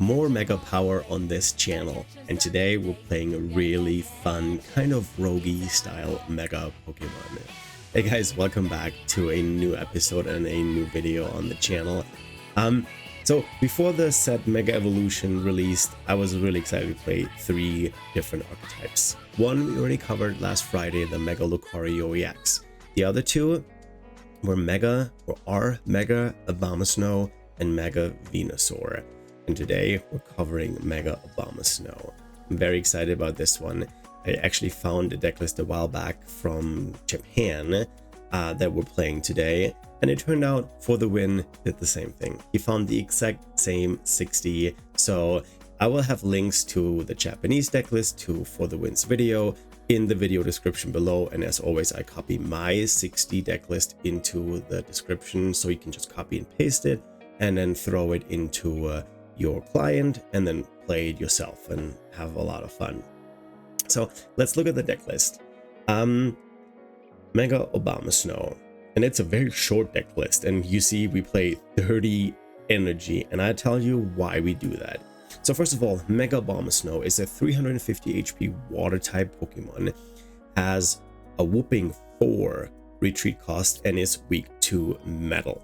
more Mega Power on this channel, and today we're playing a really fun, kind of roguey style Mega Pokemon. Hey guys, welcome back to a new episode and a new video on the channel. So before the set Mega Evolution released, I was really excited to play 3 different archetypes. One we already covered last Friday, the Mega Lucario EX. The other 2 were Mega Abomasnow and Mega Venusaur. And today we're covering Mega Abomasnow. I'm very excited about this one. I actually found a deck list a while back from Japan that we're playing today, and it turned out For the Win did the same thing. He found the exact same 60, so I will have links to the Japanese deck list to For the Win's video in the video description below, and as always I copy my 60 deck list into the description, so you can just copy and paste it and then throw it into your client and then play it yourself and have a lot of fun. So let's look at the deck list. Mega Abomasnow, and it's a very short deck list, and you see we play 30 energy, and I tell you why we do that. So first of all, Mega Abomasnow is a 350 HP water type Pokemon, has a whooping 4 retreat cost, and is weak to metal.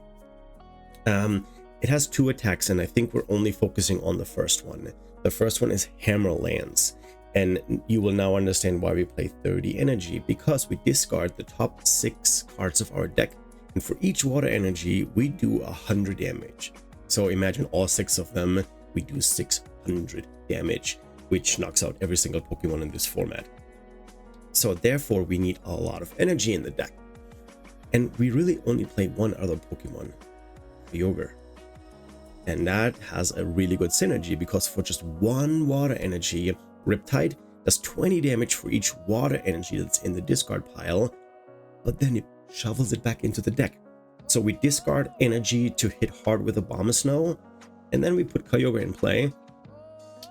It has 2 attacks, and I think we're only focusing on the first one. The first one is Hammer-lanche, and you will now understand why we play 30 energy, because we discard the top 6 cards of our deck, and for each water energy we do 100 damage. So imagine all 6 of them, we do 600 damage, which knocks out every single Pokemon in this format. So therefore we need a lot of energy in the deck, and we really only play one other Pokemon, Kyogre. And that has a really good synergy, because for just 1 water energy, Riptide does 20 damage for each water energy that's in the discard pile, but then it shovels it back into the deck. So we discard energy to hit hard with Abomasnow, and then we put Kyogre in play,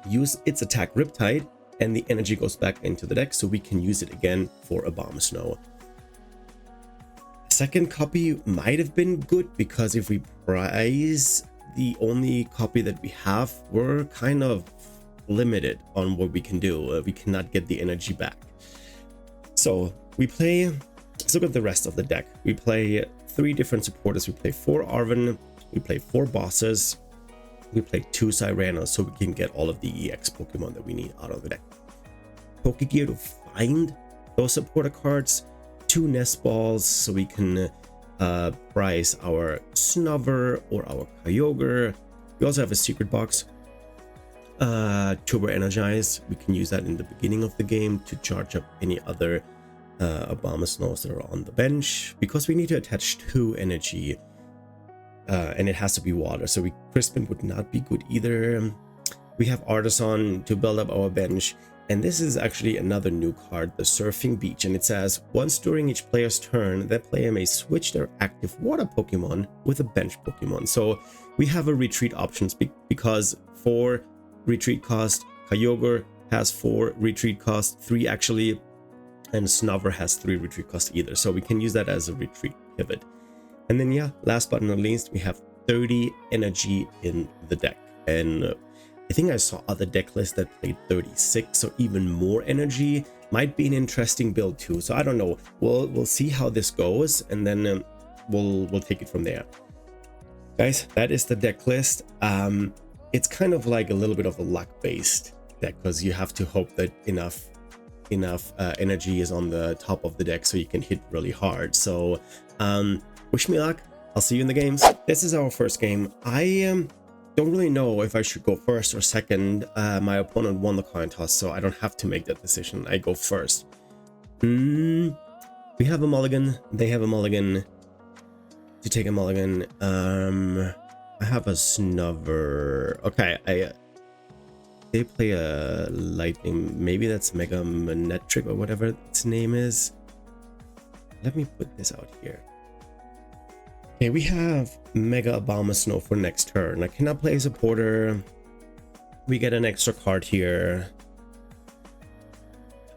use its attack Riptide, and the energy goes back into the deck, so we can use it again for Abomasnow. Second copy might have been good, because if we prize the only copy that we have, we're kind of limited on what we can do. We cannot get the energy back. So we play, let's look at the rest of the deck. We play 3 different supporters. We play 4 Arven, we play 4 bosses, we play 2 Cyranos, so we can get all of the EX Pokemon that we need out of the deck. Pokegear to find those supporter cards, 2 nest balls, so we can prize our Snover or our Kyogre. We also have a secret box, Turbo Energize. We can use that in the beginning of the game to charge up any other Abomasnows that are on the bench, because we need to attach 2 energy, and it has to be water, so Crispin would not be good either. We have Artisan to build up our bench, and this is actually another new card, the Surfing Beach, and it says once during each player's turn, that player may switch their active water Pokemon with a bench Pokemon. So we have a retreat options, because 4 retreat cost, Kyogre has 4 retreat cost, 3 actually, and Snover has 3 retreat cost either, so we can use that as a retreat pivot. And then yeah, last but not least, we have 30 energy in the deck, and I think I saw other deck lists that played 36, so even more energy might be an interesting build too. So I don't know, we'll see how this goes, and then we'll take it from there. Guys, that is the deck list. It's kind of like a little bit of a luck-based deck, because you have to hope that enough energy is on the top of the deck so you can hit really hard. So wish me luck. I'll see you in the games. This is our first game. I don't really know if I should go first or second. My opponent won the coin toss, so I don't have to make that decision. I go first. We have a mulligan. They have a mulligan. To take a mulligan, I have a Snover. Okay, they play a lightning. Maybe that's Mega Manectric or whatever its name is. Let me put this out here. Okay, we have Mega Abomasnow for next turn. I cannot play a supporter. We get an extra card here.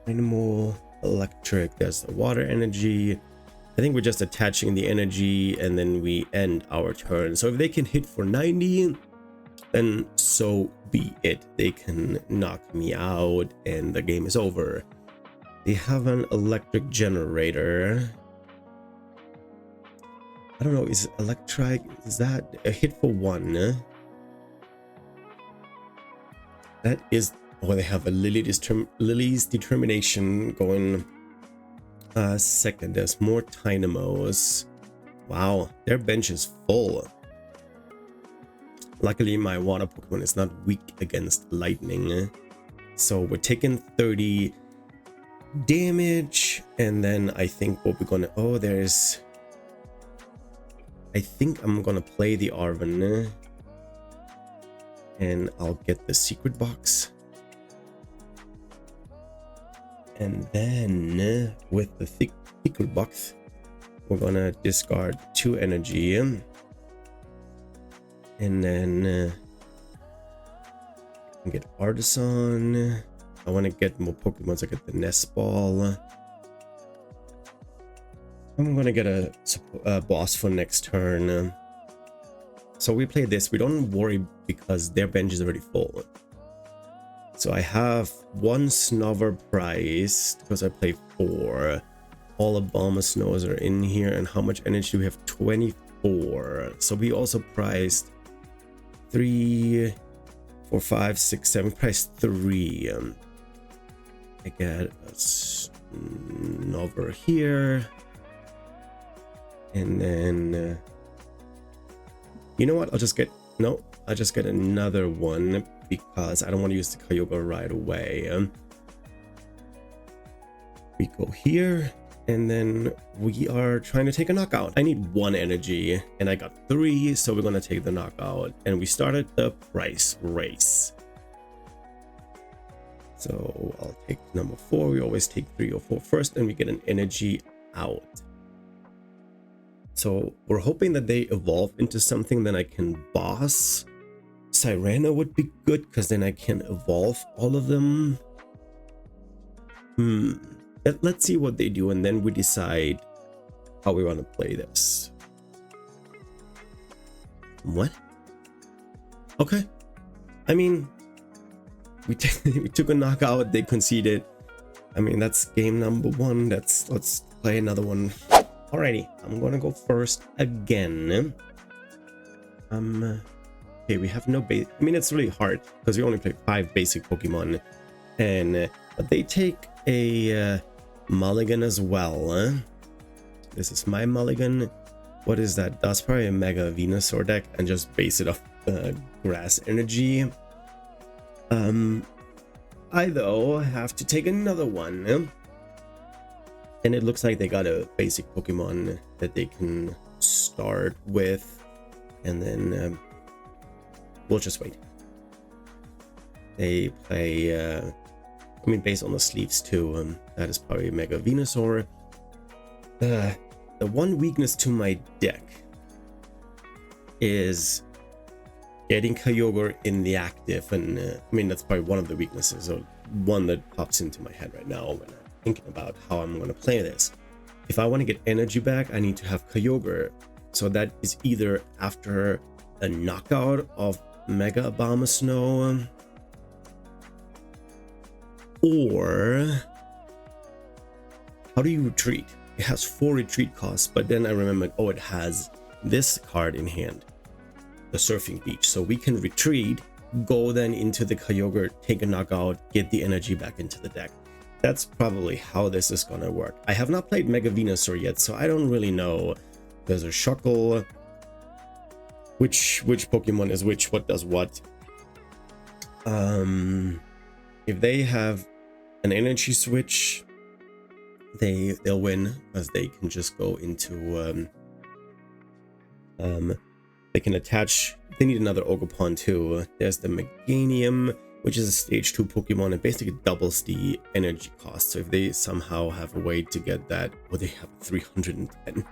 Animal, Electric, there's the water energy. I think we're just attaching the energy and then we end our turn. So if they can hit for 90, then so be it. They can knock me out and the game is over. They have an electric generator. I don't know, is electric, is that a hit for 1? That is, oh, they have a Lily's Determination going second. There's more Dynamos. Wow, their bench is full. Luckily, my water Pokemon is not weak against lightning. So we're taking 30 damage. And then I think what we're gonna... Oh, there's... I think I'm gonna play the Arven. And I'll get the secret box. And then with the secret box, we're gonna discard 2 energy. And then I can get Artisan. I want to get more Pokemon. So I get the Nest Ball. I'm gonna get a boss for next turn. So we play this. We don't worry because their bench is already full. So I have 1 Snover prize because I play 4. All Abomasnows are in here. And how much energy do we have? 24. So we also priced 3, 4, 5, 6, 7. Priced 3. I get a Snover here. And then... you know what? I'll just get... No, I'll just get another one because I don't want to use the Kyogre right away. We go here, and then we are trying to take a knockout. I need 1 energy, and I got 3, so we're going to take the knockout. And we started the price race. So I'll take number 4. We always take 3 or 4 first, and we get an energy out. So we're hoping that they evolve into something that I can boss. Sirena would be good because then I can evolve all of them. Let's see what they do and then we decide how we want to play this. What? Okay. I mean, we took a knockout, they conceded. I mean, that's game number 1. Let's play another one. Alrighty, I'm gonna go first again. Okay, we have no base. I mean, it's really hard because we only play 5 basic Pokemon, and but they take a mulligan as well. This is my mulligan. What is that? That's probably a Mega Venusaur deck, and just base it off grass energy. I though have to take another one. And it looks like they got a basic Pokemon that they can start with. And then we'll just wait. They play, I mean, based on the sleeves too. That is probably Mega Venusaur. The one weakness to my deck is getting Kyogre in the active. And I mean, that's probably one of the weaknesses, or one that pops into my head right now when I'm thinking about how I'm going to play this. If I want to get energy back, I need to have Kyogre. So that is either after a knockout of Mega Abomasnow, or how do you retreat? It has 4 retreat costs, but then I remembered, oh, it has this card in hand, the Surfing Beach. So we can retreat, go then into the Kyogre, take a knockout, get the energy back into the deck. That's probably how this is gonna work. I have not played Mega Venusaur yet, so I don't really know. There's a Shuckle. Which Pokemon is which, what does what. If they have an energy switch, they'll win, because they can just go into they can attach. They need another Ogerpon too. There's the Meganium, which is a stage 2 Pokemon and basically doubles the energy cost. So if they somehow have a way to get that, well, they have 310.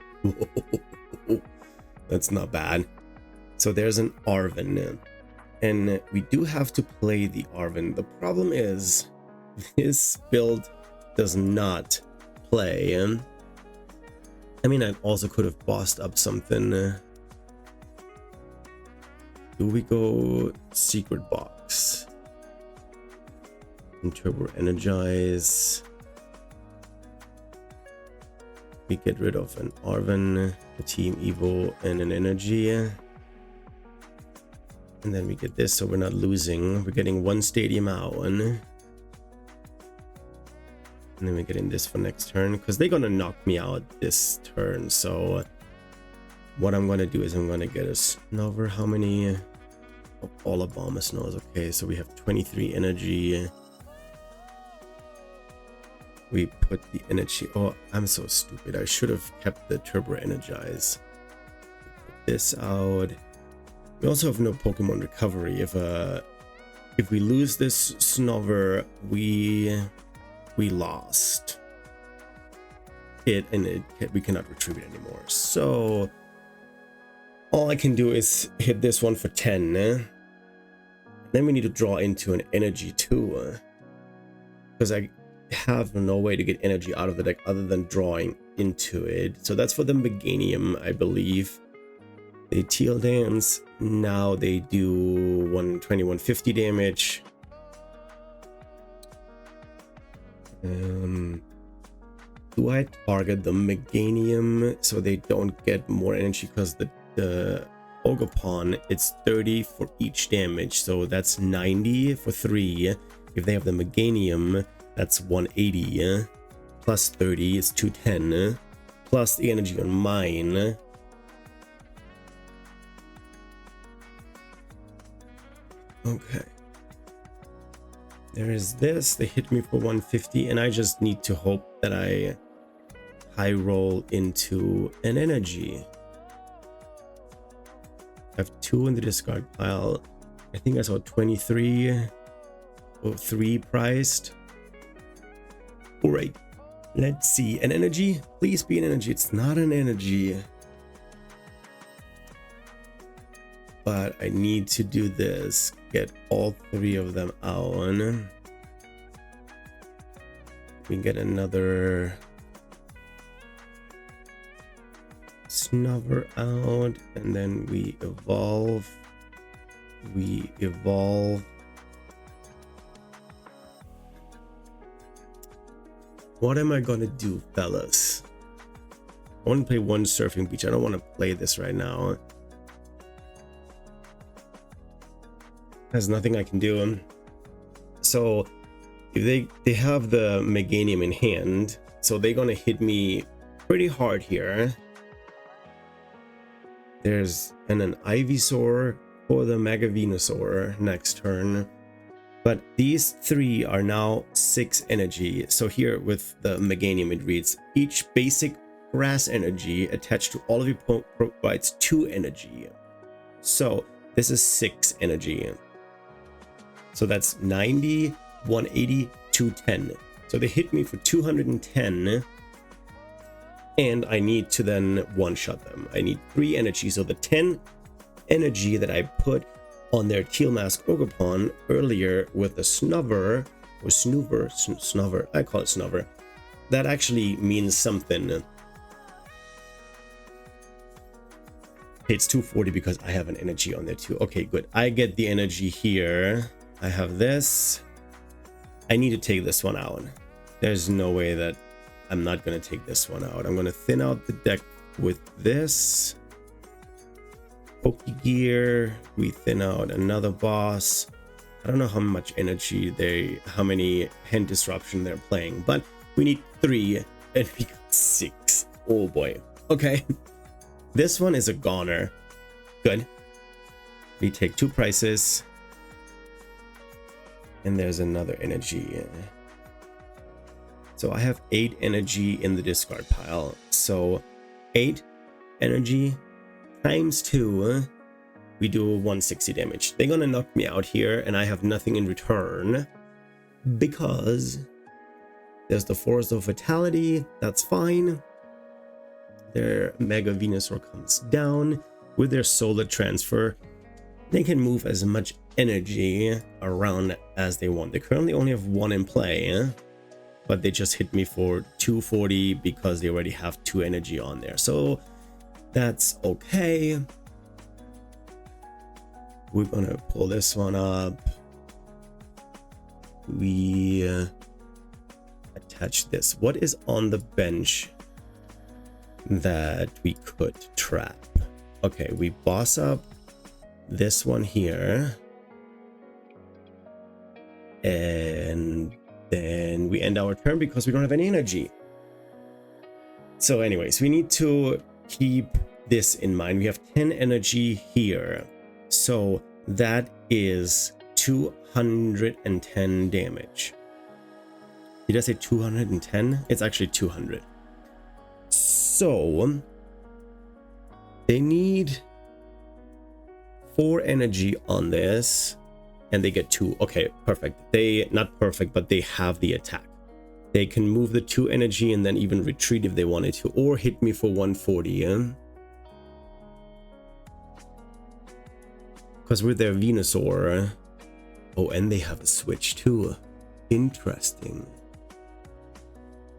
That's not bad. So there's an Arven, and we do have to play the Arven. The problem is this build does not play. I mean, I also could have bossed up something. Do we go secret box and turbo energize? We get rid of an Arven, a Team Evo, and an energy. And then we get this, so we're not losing. We're getting one stadium out. And then we're getting this for next turn, because they're gonna knock me out this turn. So what I'm gonna do is I'm gonna get a Snover. How many? Oh, all Abomasnows. Okay, so we have 23 energy. We put the energy. Oh, I'm so stupid. I should have kept the turbo energize. Put this out. We also have no Pokemon recovery. If we lose this Snover, we lost it, and we cannot retrieve it anymore. So all I can do is hit this one for 10. Then we need to draw into an energy too, because I have no way to get energy out of the deck other than drawing into it. So that's for the Meganium, I believe. They Teal Dance. Now they do 120, 150 damage. Do I target the Meganium so they don't get more energy? Because the Ogerpon, it's 30 for each damage, so that's 90 for 3. If they have the Meganium, that's 180 plus 30 is 210 plus the energy on mine. Okay, there is this. They hit me for 150, and I just need to hope that I high roll into an energy. I have 2 in the discard pile. I think I saw 23 or 3 priced. All right, let's see. An energy? Please be an energy. It's not an energy. But I need to do this. Get all 3 of them out. We get another Snover out, and then we evolve. What am I gonna do, fellas? I want to play one Surfing Beach. I don't want to play this right now. There's nothing I can do. So if they have the Meganium in hand, so they're gonna hit me pretty hard here. There's an Ivysaur for the Mega Venusaur next turn. But these 3 are now 6 energy. So here with the Meganium, it reads, each basic grass energy attached to all of your provides 2 energy. So this is 6 energy. So that's 90, 180, 210. So they hit me for 210. And I need to then one-shot them. I need 3 energy. So the 10 energy that I put on their Teal Mask Ogerpon earlier with the Snover, or Snover, I call it Snover. That actually means something. It's 240 because I have an energy on there too. Okay, good. I get the energy here. I have this. I need to take this one out. There's no way that I'm not going to take this one out. I'm going to thin out the deck with this. Pokegear. We thin out another boss. I don't know how much energy how many Pen Disruption they're playing, but we need 3 and we got 6. Oh boy. Okay. This one is a goner. Good. We take 2 prices. And there's another energy. So I have 8 energy in the discard pile. So 8 energy times 2. We do 160 damage. They're gonna knock me out here, and I have nothing in return because there's the Force of Vitality. That's fine. Their Mega Venusaur comes down with their Solar Transfer. They can move as much energy around as they want. They currently only have 1 in play, but they just hit me for 240 because they already have 2 energy on there. So that's okay. we're gonna pull this one up. We attach this. What is on the bench that we could trap? Okay, we boss up this one here, and then we end our turn because we don't have any energy. So anyways, we need to keep this in mind. We have 10 energy here, so that is 210 damage. Did I say 210? It's actually 200. So they need 4 energy on this, and they get 2. Okay, perfect. They, not perfect, but they have the attack. They can move the 2 energy and then even retreat if they wanted to, or hit me for 140. Because with their Venusaur. Oh, and they have a switch too. Interesting.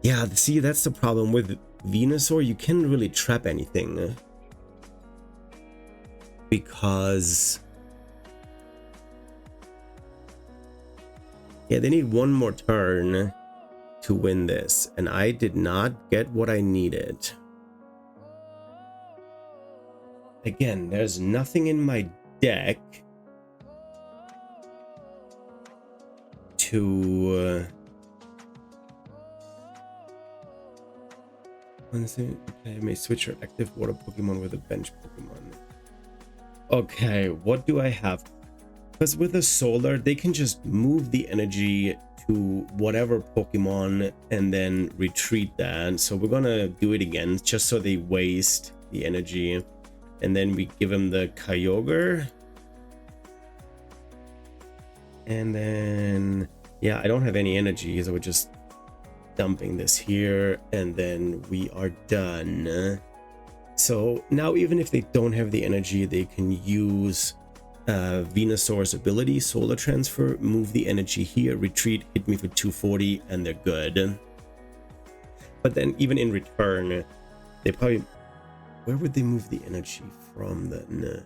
Yeah, see, that's the problem with Venusaur. You can't really trap anything. Because... yeah, they need one more turn to win this. And I did not get what I needed. Again, there's nothing in my deck to... okay, may switch your active water Pokemon with a bench Pokemon. Okay, what do I have? Because with the solar, they can just move the energy to whatever Pokemon and then retreat that. So we're gonna do it again just so they waste the energy. And then we give them the Kyogre. And then, yeah, I don't have any energy, so we're just dumping this here, and then we are done. So now even if they don't have the energy, they can use Venusaur's ability, Solar Transfer, move the energy here, retreat, hit me for 240, and they're good. But then even in return, they probably... where would they move the energy from then?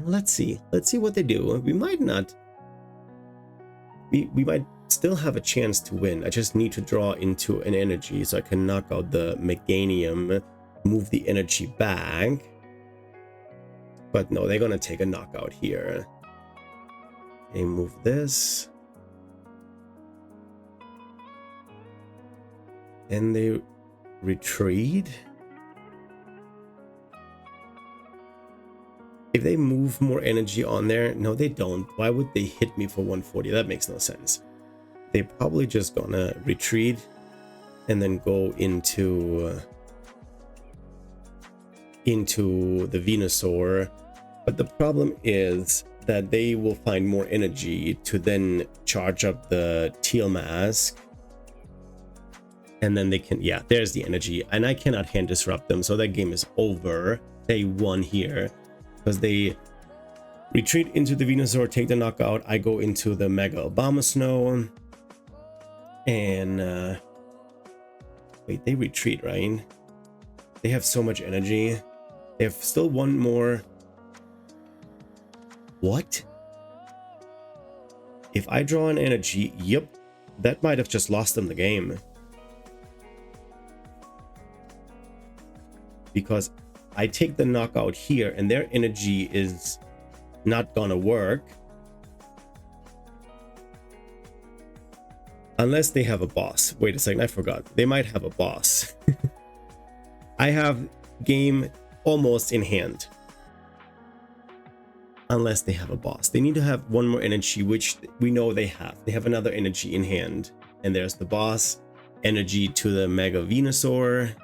Let's see what they do. We might not... We might still have a chance to win. I just need to draw into an energy so I can knock out the Meganium, move the energy back. But no, they're gonna take a knockout here. They move this. And they retreat. If they move more energy on there, no, they don't. Why would they hit me for 140? That makes no sense. They're probably just gonna retreat and then go into the Venusaur. But the problem is that they will find more energy to then charge up the Teal Mask. And then they can, yeah, there's the energy. And I cannot hand disrupt them, so that game is over. They won here. Because they retreat into the Venusaur, take the knockout. I go into the Mega Abomasnow. And wait, they retreat, right? They have so much energy. They have still one more. What? If I draw an energy, yep, that might have just lost them the game. Because I take the knockout here and their energy is not gonna work. Unless they have a boss. Wait a second, I forgot. They might have a boss. I have game almost in hand. Unless they have a boss. They need to have one more energy, which we know they have. They have another energy in hand. And there's the boss. Energy to the Mega Venusaur.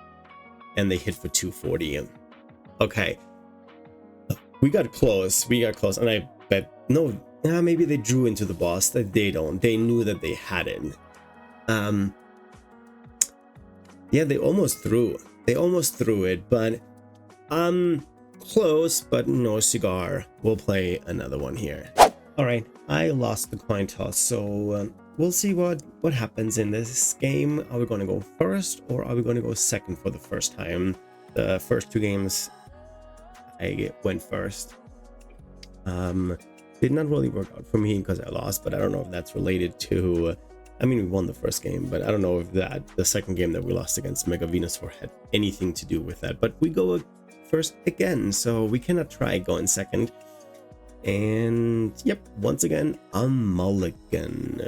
And they hit for 240. Okay. We got close. And I bet... no, maybe they drew into the boss. That they don't. They knew that they had it. Yeah, they almost threw. They almost threw it, but... close, but no cigar. We'll play another one here. All right, I lost the coin toss, so we'll see what happens in this game. Are we going to go first, or are we going to go second for the first time? The first 2 games, I went first. Did not really work out for me because I lost, but I don't know if that's related to, I mean, we won the first game, but I don't know if that the second game that we lost against Mega Venusaur had anything to do with that. But we go first again, so we cannot try going second. And yep, once again, a mulligan.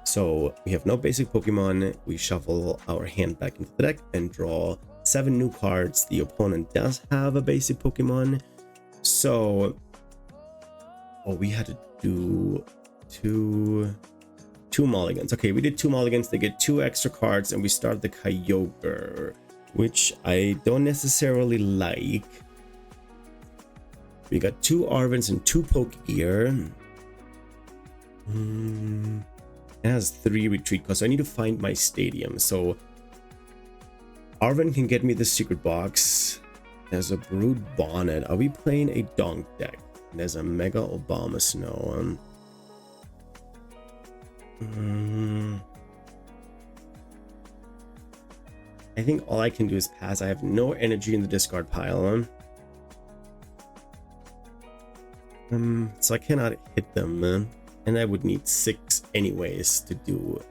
So we have no basic Pokemon. We shuffle our hand back into the deck and draw 7 new cards. The opponent does have a basic Pokemon. So, oh, we had to do two mulligans. Okay, we did 2 mulligans. They get 2 extra cards, and we start the Kyogre, which I don't necessarily like. We got 2 Arvins and 2 Pokegear. It has 3 retreat costs, so I need to find my stadium. So Arvin can get me the secret box. There's a Brood Bonnet. Are we playing a Donk deck? There's a Mega Abomasnow. I think all I can do is pass. I have no energy in the discard pile. So I cannot hit them, and I would need 6 anyways to do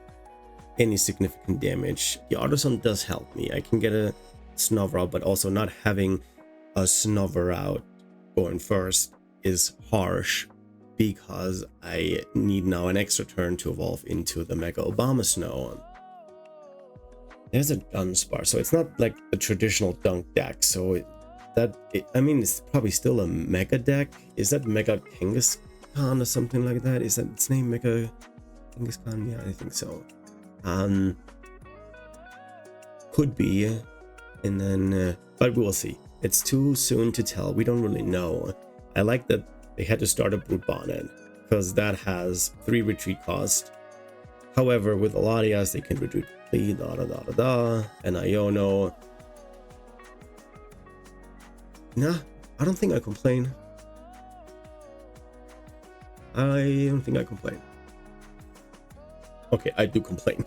any significant damage. The Autosun does help me. I can get a Snover out, but also not having a Snover out going first is harsh because I need now an extra turn to evolve into the Mega Abomasnow. There's a Dunsparce, so it's not like the traditional Dunk deck. So I mean, it's probably still a Mega deck. Is that Mega Kangaskhan or something like that? Is that its name, Mega Kangaskhan? Yeah, I think so. Could be, and then, but we will see. It's too soon to tell. We don't really know. I like that they had to start a Brood Bonnet because that has 3 retreat cost. However, with Latias, they can retreat and Iono. Nah, I don't think I complain. I don't think I complain. Okay, I do complain.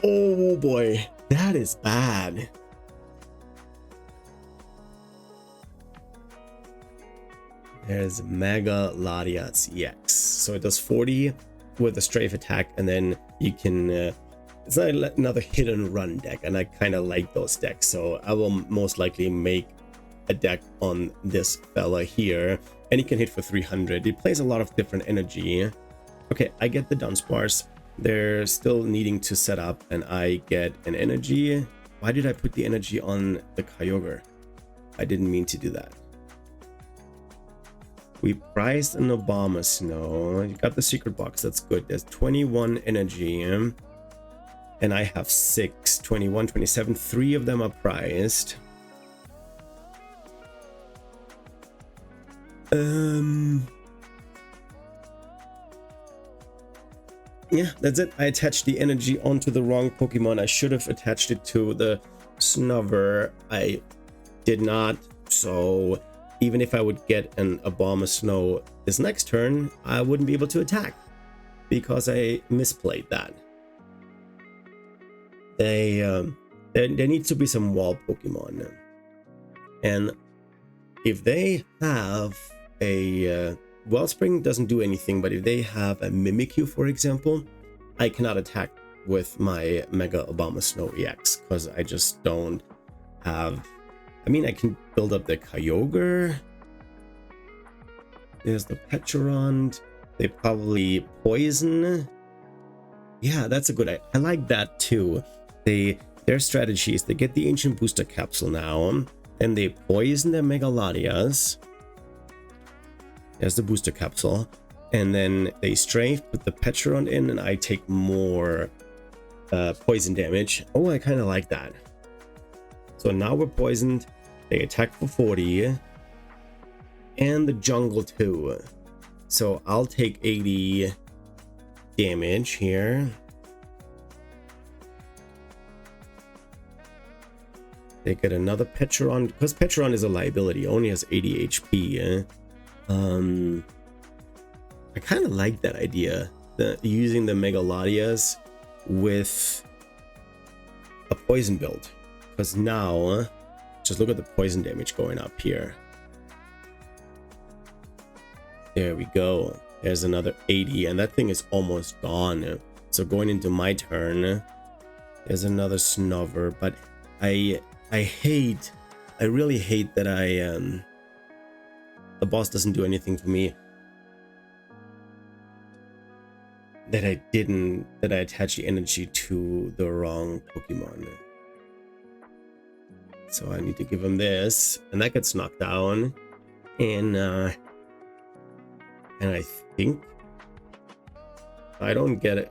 Oh boy, that is bad. There's Mega Latias EX. So it does 40 with a strafe attack, and then you can it's not another hit and run deck, and I kind of like those decks, so I will most likely make a deck on this fella here, and he can hit for 300. It plays a lot of different energy. Okay, I get the Dunsparce. They're still needing to set up, and I get an energy. Why did I put the energy on the Kyogre? I didn't mean to do that. We priced an Abomasnow. You got the secret box, that's good. There's 21 energy, and I have 6, 21, 27. 3 of them are priced. Yeah, that's it. I attached the energy onto the wrong Pokemon. I should have attached it to the Snover. I did not, so even if I would get an Abomasnow this next turn, I wouldn't be able to attack because I misplayed that. There needs to be some wall Pokemon, and if they have a Wellspring doesn't do anything, but if they have a Mimikyu, for example, I cannot attack with my Mega Abomasnow EX because I just don't have. I mean, I can build up the Kyogre. There's the Petrond. They probably poison. Yeah, that's a good idea. I like that too. Their strategy is they get the Ancient Booster Capsule now, and they poison their Mega Latias. There's the Booster Capsule, and then they strafe, put the Petrond in, and I take more poison damage. Oh, I kind of like that. So now we're poisoned. They attack for 40, and the jungle too. So I'll take 80 damage here. They get another Petron, because Petron is a liability, only has 80 HP. I kind of like that idea, using the Mega Latias with a poison build, because now just look at the poison damage going up here. There we go. There's another 80, and that thing is almost gone. So going into my turn, there's another Snover, but I really hate that the boss doesn't do anything for me. That I attach the energy to the wrong Pokemon. So I need to give him this, and that gets knocked down. And I think I don't get it.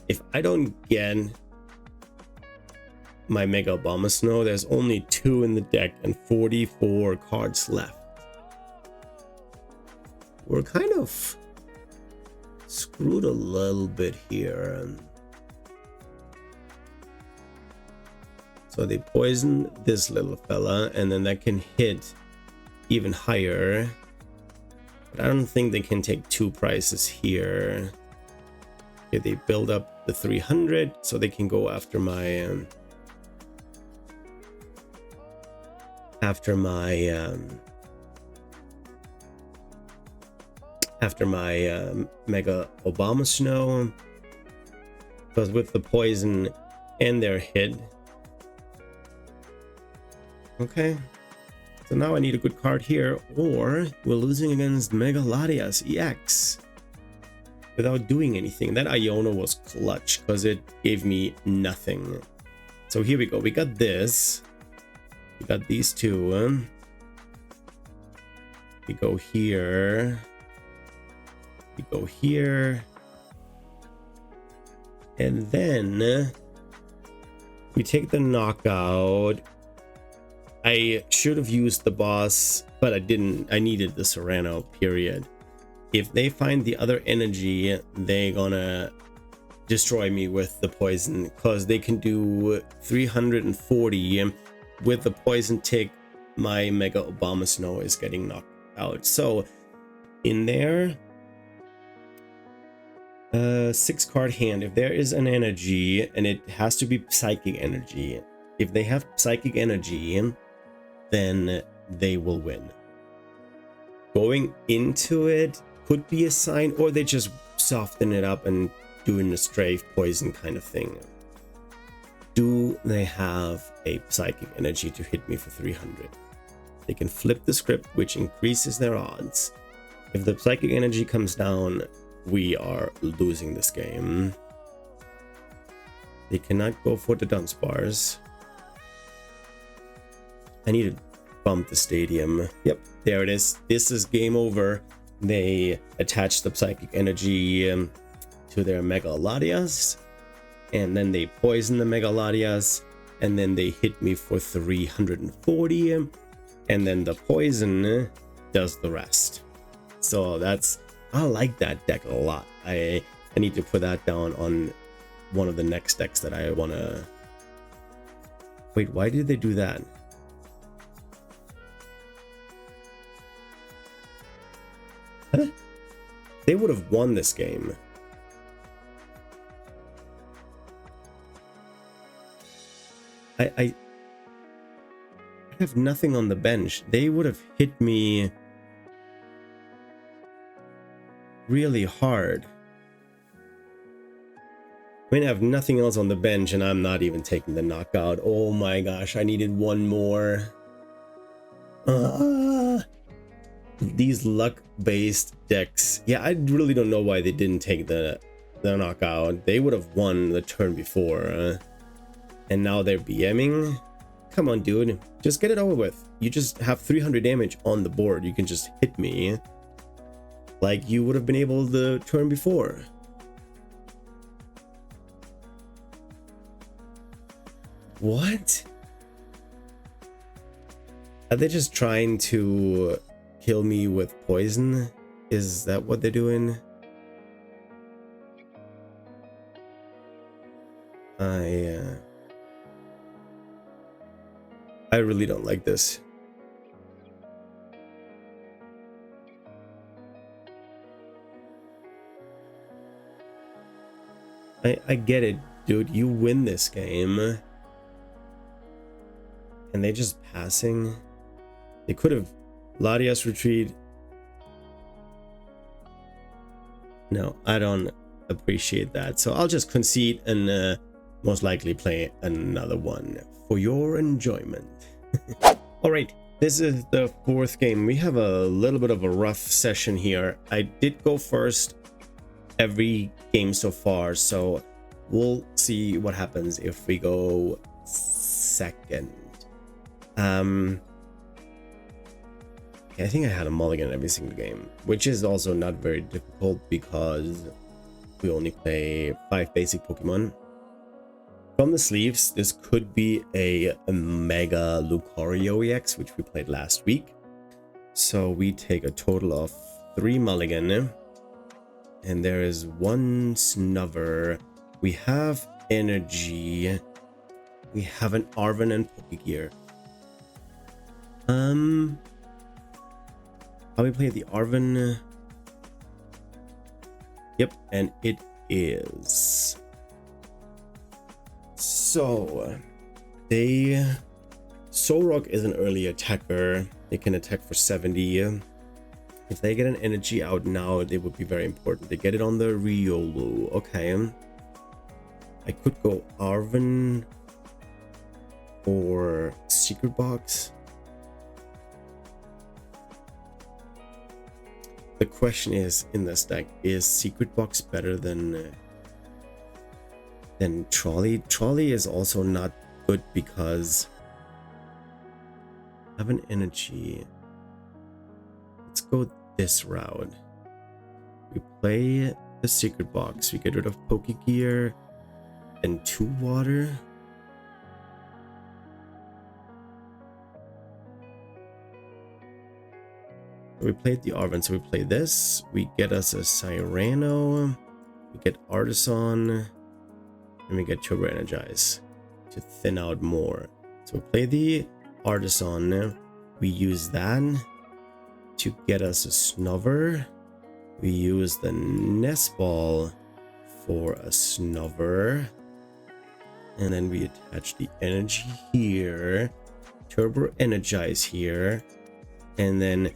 If I don't get my Mega Abomasnow, there's only 2 in the deck and 44 cards left. We're kind of screwed a little bit here. So they poison this little fella, and then that can hit even higher. But I don't think they can take 2 prices here. Okay, they build up the 300, so they can go after my Mega Abomasnow, because with the poison and their hit. Okay, so now I need a good card here, or we're losing against Mega Latias EX without doing anything. That Iona was clutch because it gave me nothing. So here we go. We got this. We got these 2. We go here. We go here. And then we take the knockout. I should have used the boss, but I didn't. I needed the Serrano, period. If they find the other energy, they're gonna destroy me with the poison, because they can do 340 with the poison tick. My Mega Abomasnow is getting knocked out. So in there, 6 card hand, if there is an energy, and it has to be psychic energy, if they have psychic energy, then they will win. Going into it could be a sign, or they just soften it up and doing a strafe poison kind of thing. Do they have a psychic energy to hit me for 300? They can flip the script, which increases their odds. If the psychic energy comes down, we are losing this game. They cannot go for the Dunsparce. I need to bump the stadium. Yep, there it is. This is game over. They attach the psychic energy to their Mega Latias, and then they poison the Mega Latias, and then they hit me for 340, and then the poison does the rest. So I like that deck a lot. I need to put that down on one of the next decks that I want to... Wait, why did they do that? Huh? They would have won this game. I have nothing on the bench. They would have hit me really hard. I mean, I have nothing else on the bench, and I'm not even taking the knockout. Oh my gosh, I needed one more. These luck-based decks. Yeah, I really don't know why they didn't take the knockout. They would have won the turn before. And now they're BMing. Come on, dude. Just get it over with. You just have 300 damage on the board. You can just hit me like you would have been able the turn before. What? Are they just trying to kill me with poison? Is that what they're doing? I really don't like this. I get it, dude. You win this game. And they just passing. They could have Latias retreat. No, I don't appreciate that. So I'll just concede and most likely play another one for your enjoyment. All right, this is the fourth game. We have a little bit of a rough session here. I did go first every game so far, so we'll see what happens if we go second. I think I had a mulligan every single game, which is also not very difficult because we only play 5 basic Pokemon. From the sleeves, this could be a Mega Lucario EX, which we played last week. So we take a total of 3 mulligan. And there is 1 Snover. We have energy. We have an Arven and Pokegear. How we play the Arven? Yep, and it is. So Solrock is an early attacker. They can attack for 70. If they get an energy out now, they would be very important. They get it on the Riolu. Okay. I could go Arven or Secret Box. The question is, in this deck, is Secret Box better than Trolley? Trolley is also not good because I have an energy. Let's go this route. We play the Secret Box. We get rid of Pokegear and 2 water. We played the Arven, so we play this. We get us a Cyrano. We get Artisan. And we get Turbo Energize to thin out more. So we play the Artisan. We use that to get us a Snover. We use the Nest Ball for a Snover. And then we attach the energy here. Turbo Energize here. And then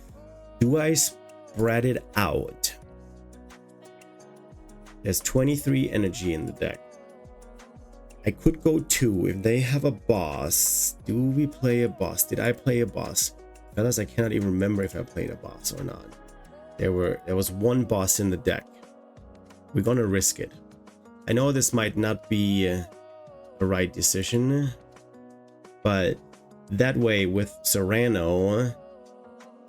do I spread it out? There's 23 energy in the deck. I could go 2 if they have a boss. Do we play a boss? Did I play a boss? Fellas, I cannot even remember if I played a boss or not. There was 1 boss in the deck. We're gonna risk it. I know this might not be the right decision, but that way with Serrano,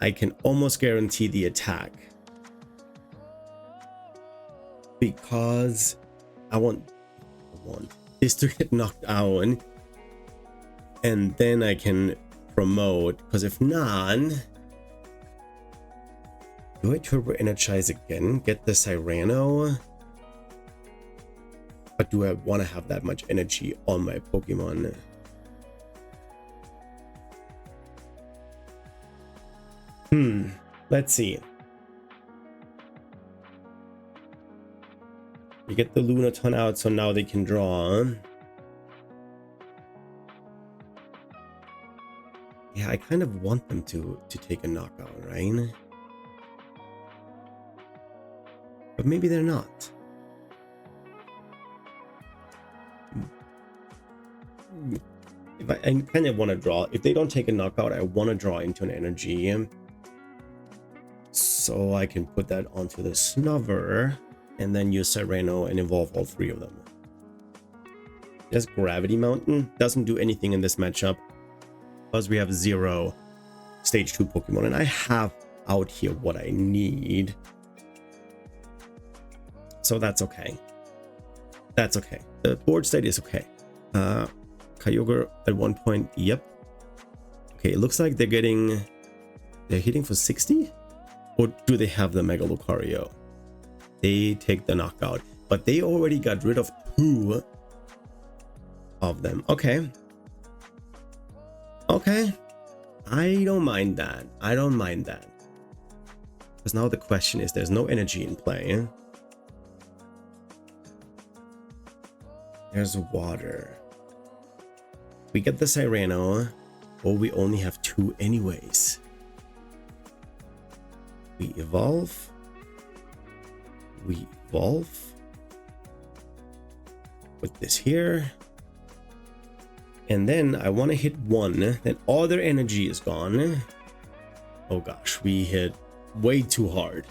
I can almost guarantee the attack. Because I want this to get knocked out. And then I can promote. Because if not, do I Turbo Energize again? Get the Cyrano? But do I want to have that much energy on my Pokemon? Let's see. We get the Lunaton out, so now they can draw. Yeah, I kind of want them to take a knockout, right? But maybe they're not. If I kind of want to draw. If they don't take a knockout, I want to draw into an energy. So I can put that onto the Snover and then use Cyrano and evolve all 3 of them. There's Gravity Mountain. Doesn't do anything in this matchup because we have 0 stage 2 Pokemon, and I have out here what I need. So that's okay. That's okay. The board state is okay. Kyogre at 1 point. Yep. Okay, it looks like they're hitting for 60? Or do they have the Mega Lucario? They take the knockout, but they already got rid of 2 of them. Okay. Okay. I don't mind that. I don't mind that. Because now the question is, there's no energy in play. There's water. We get the Cyrano, or we only have 2 anyways. We evolve. We evolve. Put this here. And then I want to hit 1. Then all their energy is gone. Oh gosh, we hit way too hard.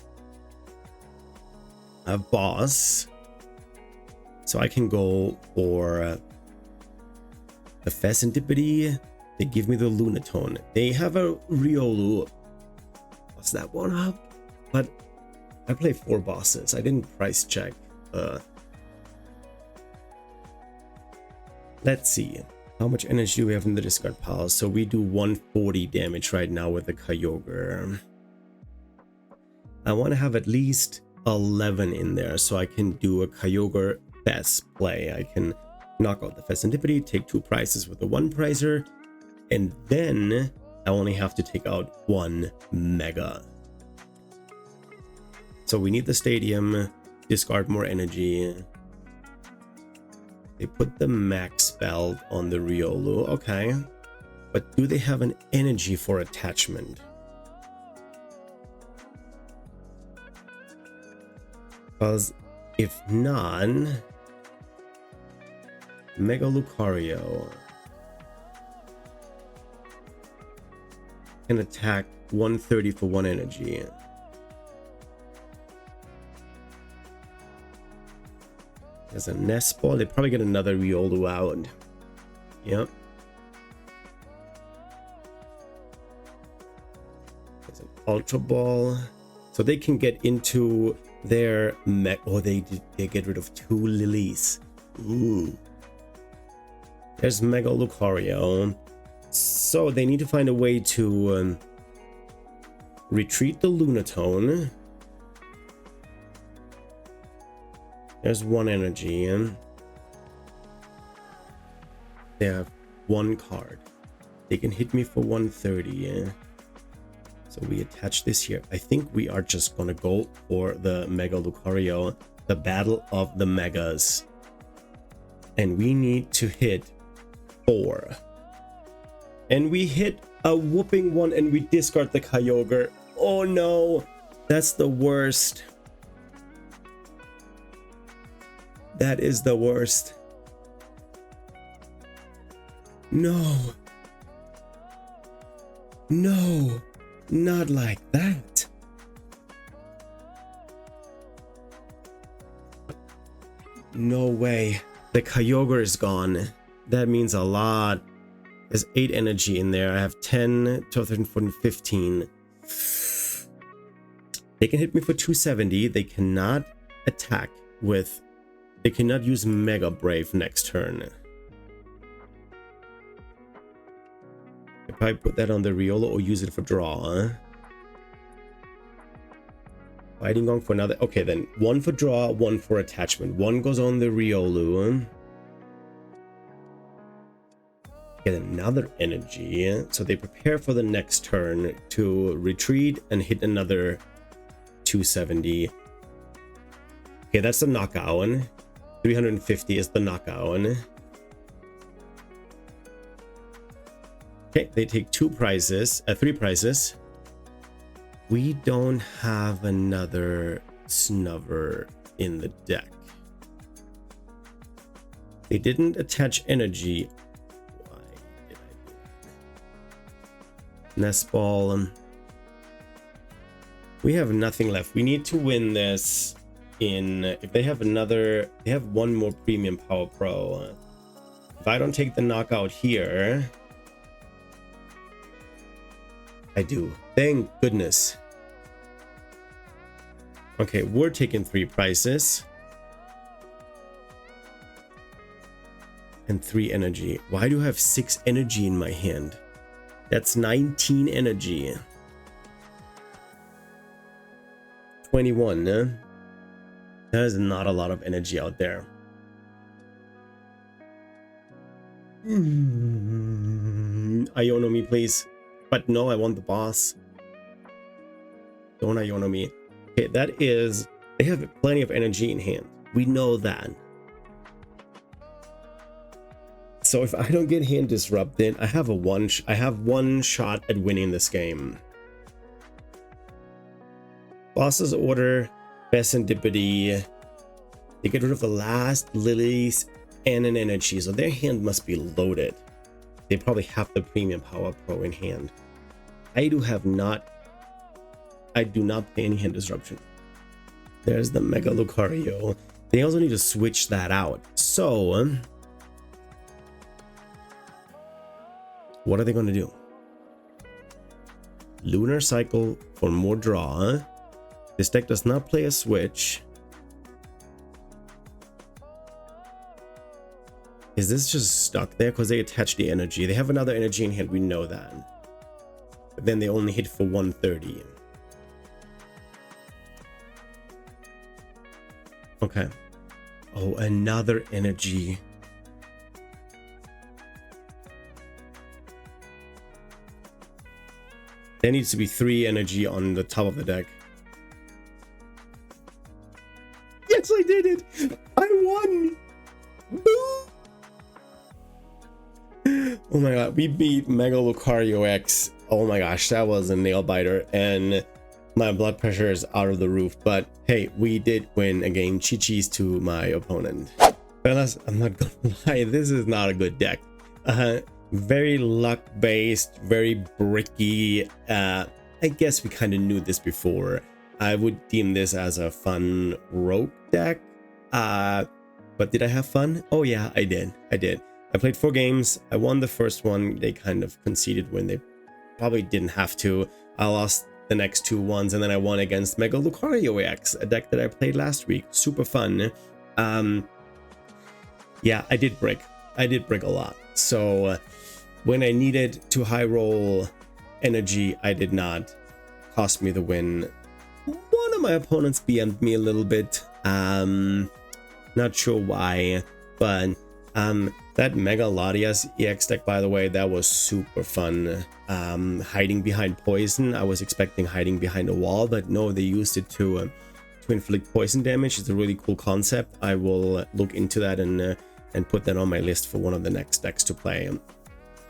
A boss. So I can go for the Pheasantipity. They give me the Lunatone. They have a Riolu. What's that one up? But I play 4 bosses. I didn't price check. Let's see. How much energy do we have in the discard pile? So we do 140 damage right now with the Kyogre. I want to have at least 11 in there so I can do a Kyogre best play. I can knock out the Pheasantipity, take 2 prizes with the 1 prizer, and then I only have to take out 1 Mega. So we need the stadium, discard more energy. They put the max spell on the Riolu, okay. But do they have an energy for attachment? Because if not, Mega Lucario can attack 130 for 1 energy. There's a nest ball. They probably get another Riolu out. Yep. There's an Ultra Ball. So they can get into their oh, they get rid of 2 lilies. Ooh. There's Mega Lucario. So they need to find a way to retreat the Lunatone. There's 1 energy. They have 1 card. They can hit me for 130. So we attach this here. I think we are just gonna go for the Mega Lucario, the battle of the Megas. And we need to hit 4. And we hit a whooping 1 and we discard the Kyogre. Oh no, that's the worst. That is the worst. No. No, not like that. No way. The Kyogre is gone. That means a lot. There's 8 energy in there. I have 10, 12, 13, 14, 15. They can hit me for 270. They cannot attack with... They cannot use Mega Brave next turn. If I put that on the Riolu or use it for draw. Fighting Gong for another. Okay, then 1 for draw, 1 for attachment. 1 goes on the Riolu. Get another energy. So they prepare for the next turn to retreat and hit another 270. Okay, that's the knockout. 350 is the knockout. Okay, they take 2 prizes, 3 prizes. We don't have another Snubber in the deck. They didn't attach energy. Why did I do that? Nest Ball. We have nothing left. We need to win this. If they have another, they have 1 more premium Power Pro. If I don't take the knockout here, I do. Thank goodness. Okay, we're taking 3 prizes and 3 energy. Why do I have 6 energy in my hand? That's 19 energy. 21. That is not a lot of energy out there. Iono me, please. But no, I want the boss. Don't Iono me. Okay, that is... They have plenty of energy in hand. We know that. So if I don't get hand disrupted, I have one shot at winning this game. Boss's order. Serendipity. They get rid of the last lilies and an energy, so their hand must be loaded. They probably have the premium power pro in hand. I do not play any hand disruption. There's the Mega Lucario. They also need to switch that out. So what are they going to do? Lunar Cycle for more draw. This deck does not play a switch. Is this just stuck there? Because they attach the energy. They have another energy in hand, we know that. But then they only hit for 130. Okay. Oh, another energy. There needs to be 3 energy on the top of the deck. Yes, I did it! I won! Oh my god, we beat Mega Lucario X. Oh my gosh, that was a nail biter, and my blood pressure is out of the roof. But hey, we did win a game. Chi-Chi's to my opponent. Fellas, I'm not gonna lie, this is not a good deck. Very luck based, very bricky. I guess we kind of knew this before. I would deem this as a fun rogue deck. But did I have fun? Oh yeah, I did. I played 4 games. I won the first one. They kind of conceded when they probably didn't have to. I lost the next 2 ones, and then I won against Mega Lucario X, a deck that I played last week. Super fun. Yeah, I did brick a lot. So when I needed to high roll energy, I did not. Cost me the win. One of my opponents BM'd me a little bit. Not sure why, but that Mega Latias EX deck, by the way, that was super fun. Hiding behind poison. I was expecting hiding behind a wall, but no, they used it to inflict poison damage. It's a really cool concept. I will look into that and put that on my list for one of the next decks to play.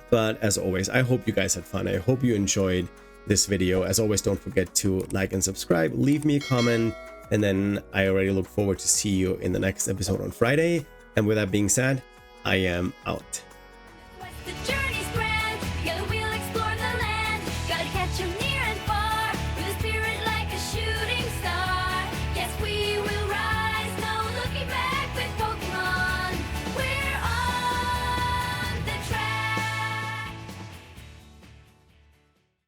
But as always, I hope you guys had fun. I hope you enjoyed this video. As always, don't forget to like and subscribe. Leave me a comment, and then I already look forward to see you in the next episode on Friday. And with that being said, I am out. The journey's grand, together we'll explore the land. Gotta catch 'em.